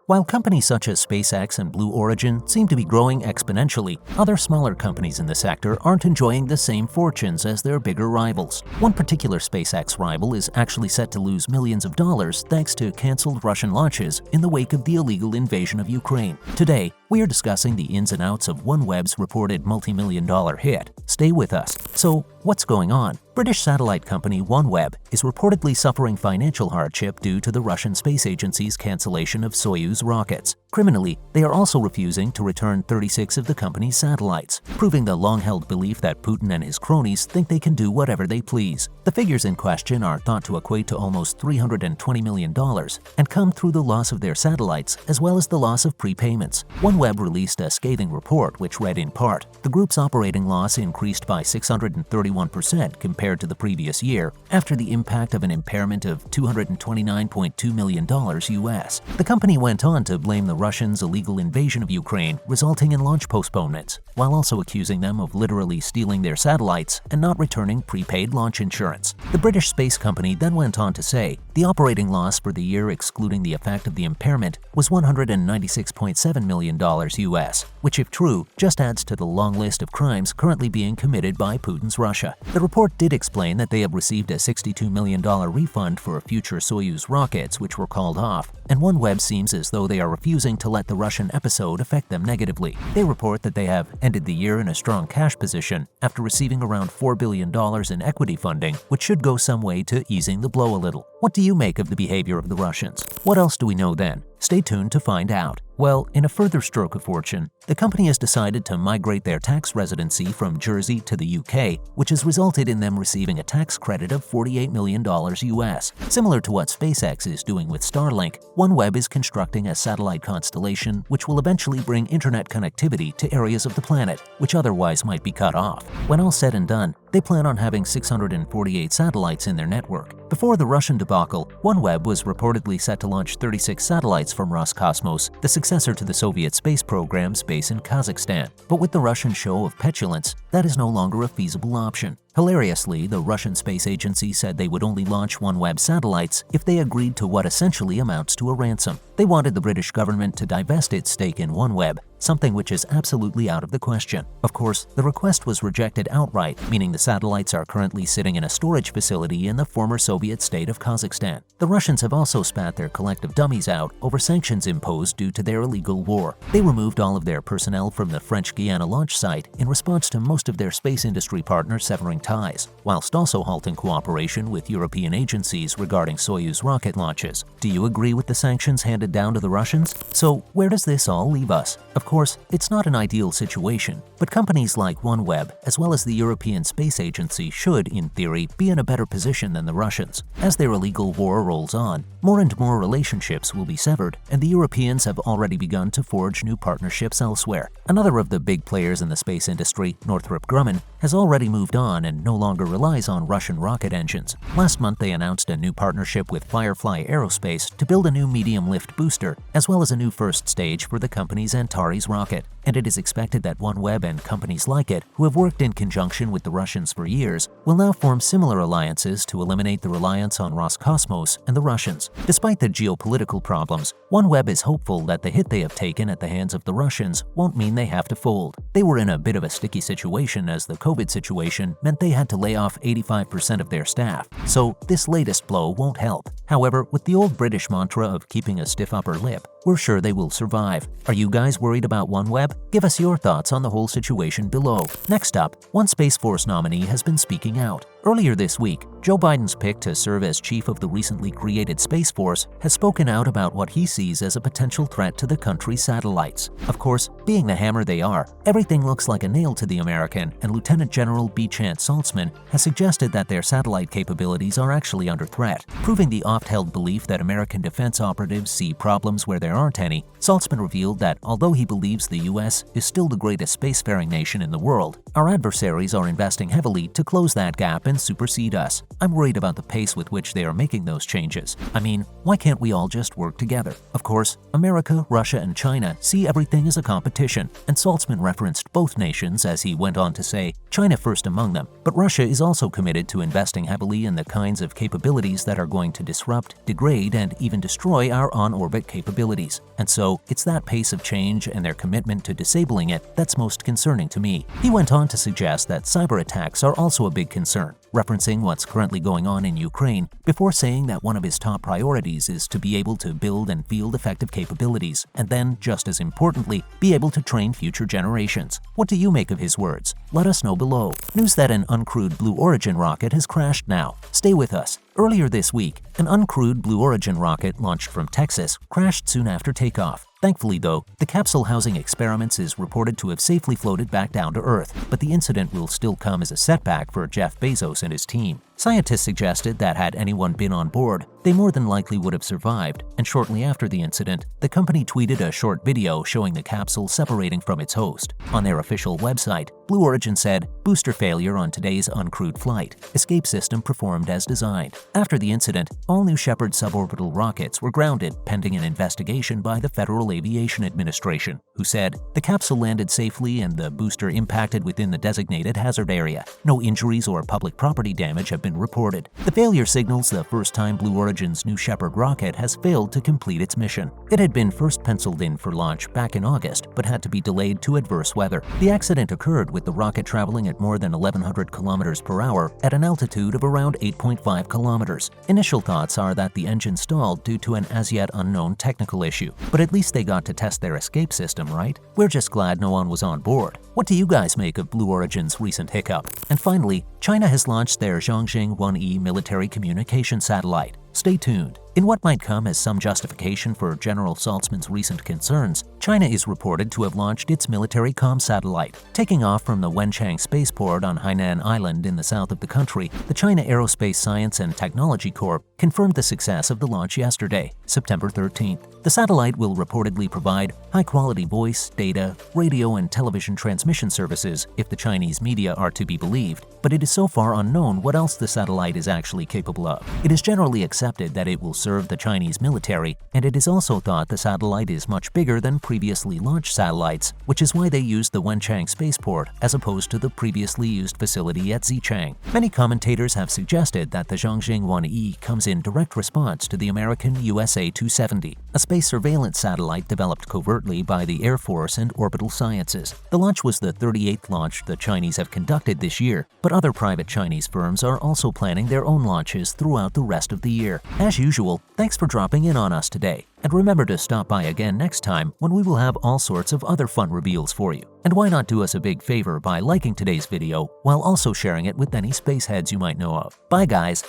While companies such as SpaceX and Blue Origin seem to be growing exponentially, other smaller companies in the sector aren't enjoying the same fortunes as their bigger rivals. One particular SpaceX rival is actually set to lose millions of dollars thanks to canceled Russian launches in the wake of the illegal invasion of Ukraine. Today, we are discussing the ins and outs of OneWeb's reported multi-million-dollar hit. Stay with us. So, what's going on? British satellite company OneWeb is reportedly suffering financial hardship due to the Russian space agency's cancellation of Soyuz rockets. Criminally, they are also refusing to return 36 of the company's satellites, proving the long-held belief that Putin and his cronies think they can do whatever they please. The figures in question are thought to equate to almost $320 million and come through the loss of their satellites as well as the loss of prepayments. OneWeb released a scathing report which read in part, "The group's operating loss increased by 631% compared to the previous year after the impact of an impairment of $229.2 million US." The company went on to blame the Russians' illegal invasion of Ukraine, resulting in launch postponements, while also accusing them of literally stealing their satellites and not returning prepaid launch insurance. The British space company then went on to say, the operating loss for the year excluding the effect of the impairment was $196.7 million US, which if true, just adds to the long list of crimes currently being committed by Putin's Russia. The report did explain that they have received a $62 million refund for future Soyuz rockets which were called off, and OneWeb seems as though they are refusing to let the Russian episode affect them negatively. They report that they have ended the year in a strong cash position after receiving around $4 billion in equity funding, which should go some way to easing the blow a little. What do you make of the behavior of the Russians? What else do we know then? Stay tuned to find out. Well, in a further stroke of fortune, the company has decided to migrate their tax residency from Jersey to the UK, which has resulted in them receiving a tax credit of $48 million US. Similar to what SpaceX is doing with Starlink, OneWeb is constructing a satellite constellation which will eventually bring internet connectivity to areas of the planet which otherwise might be cut off. When all said and done, they plan on having 648 satellites in their network. Before the Russian debacle, OneWeb was reportedly set to launch 36 satellites from Roscosmos, the successor to the Soviet space program's base in Kazakhstan. But with the Russian show of petulance, that is no longer a feasible option. Hilariously, the Russian space agency said they would only launch OneWeb satellites if they agreed to what essentially amounts to a ransom. They wanted the British government to divest its stake in OneWeb, something which is absolutely out of the question. Of course, the request was rejected outright, meaning the satellites are currently sitting in a storage facility in the former Soviet state of Kazakhstan. The Russians have also spat their collective dummies out over sanctions imposed due to their illegal war. They removed all of their personnel from the French Guiana launch site in response to most of their space industry partners severing ties, whilst also halting cooperation with European agencies regarding Soyuz rocket launches. Do you agree with the sanctions handed down to the Russians? So, where does this all leave us? Of course, it's not an ideal situation, but companies like OneWeb, as well as the European Space Agency, should, in theory, be in a better position than the Russians. As their illegal war rolls on, more and more relationships will be severed, and the Europeans have already begun to forge new partnerships elsewhere. Another of the big players in the space industry, Northrop Grumman, has already moved on and no longer relies on Russian rocket engines. Last month, they announced a new partnership with Firefly Aerospace to build a new medium-lift booster, as well as a new first stage for the company's Antares rocket. And it is expected that OneWeb and companies like it, who have worked in conjunction with the Russians for years, will now form similar alliances to eliminate the reliance on Roscosmos and the Russians. Despite the geopolitical problems, OneWeb is hopeful that the hit they have taken at the hands of the Russians won't mean they have to fold. They were in a bit of a sticky situation as the COVID situation meant they had to lay off 85% of their staff, so this latest blow won't help. However, with the old British mantra of keeping a stiff upper lip, we're sure they will survive. Are you guys worried about OneWeb? Give us your thoughts on the whole situation below. Next up, one Space Force nominee has been speaking out. Earlier this week, Joe Biden's pick to serve as chief of the recently created Space Force has spoken out about what he sees as a potential threat to the country's satellites. Of course, being the hammer they are, everything looks like a nail to the American, and Lieutenant General B. Chant Saltzman has suggested that their satellite capabilities are actually under threat. Proving the oft-held belief that American defense operatives see problems where there aren't any, Saltzman revealed that although he believes the U.S. is still the greatest spacefaring nation in the world, our adversaries are investing heavily to close that gap and supersede us. I'm worried about the pace with which they are making those changes. I mean, why can't we all just work together? Of course, America, Russia, and China see everything as a competition, and Saltzman referenced both nations as he went on to say, China first among them, but Russia is also committed to investing heavily in the kinds of capabilities that are going to disrupt, degrade, and even destroy our on-orbit capabilities. days. And so, it's that pace of change and their commitment to disabling it that's most concerning to me. He went on to suggest that cyber attacks are also a big concern, referencing what's currently going on in Ukraine, before saying that one of his top priorities is to be able to build and field effective capabilities, and then, just as importantly, be able to train future generations. What do you make of his words? Let us know below. News that an uncrewed Blue Origin rocket has crashed now. Stay with us. Earlier this week, an uncrewed Blue Origin rocket launched from Texas crashed soon after takeoff. Thankfully, though, the capsule housing experiments is reported to have safely floated back down to Earth, but the incident will still come as a setback for Jeff Bezos and his team. Scientists suggested that had anyone been on board, they more than likely would have survived, and shortly after the incident, the company tweeted a short video showing the capsule separating from its host. On their official website, Blue Origin said, "Booster failure on today's uncrewed flight. Escape system performed as designed." After the incident, all New Shepard suborbital rockets were grounded pending an investigation by the Federal Aviation Administration, who said, "The capsule landed safely and the booster impacted within the designated hazard area. No injuries or public property damage have been reported." The failure signals the first time Blue Origin's New Shepard rocket has failed to complete its mission. It had been first penciled in for launch back in August, but had to be delayed to adverse weather. The accident occurred with the rocket traveling at more than 1,100 kilometers per hour at an altitude of around 8.5 kilometers. Initial thoughts are that the engine stalled due to an as-yet unknown technical issue, but at least they got to test their escape system, right? We're just glad no one was on board. What do you guys make of Blue Origin's recent hiccup? And finally, China has launched their Zhongxing 1E military communication satellite. Stay tuned. In what might come as some justification for General Saltzman's recent concerns, China is reported to have launched its military comm satellite. Taking off from the Wenchang spaceport on Hainan Island in the south of the country, the China Aerospace Science and Technology Corp confirmed the success of the launch yesterday, September 13th. The satellite will reportedly provide high-quality voice, data, radio, and television transmission services if the Chinese media are to be believed, but it is so far unknown what else the satellite is actually capable of. It is generally accepted that it will serve the Chinese military, and it is also thought the satellite is much bigger than previously launched satellites, which is why they used the Wenchang spaceport as opposed to the previously used facility at Xichang. Many commentators have suggested that the Zhongxing 1E comes in direct response to the American USA-270, a space surveillance satellite developed covertly by the Air Force and Orbital Sciences. The launch was the 38th launch the Chinese have conducted this year, but other private Chinese firms are also planning their own launches throughout the rest of the year. As usual, thanks for dropping in on us today. And remember to stop by again next time when we will have all sorts of other fun reveals for you. And why not do us a big favor by liking today's video while also sharing it with any spaceheads you might know of. Bye guys!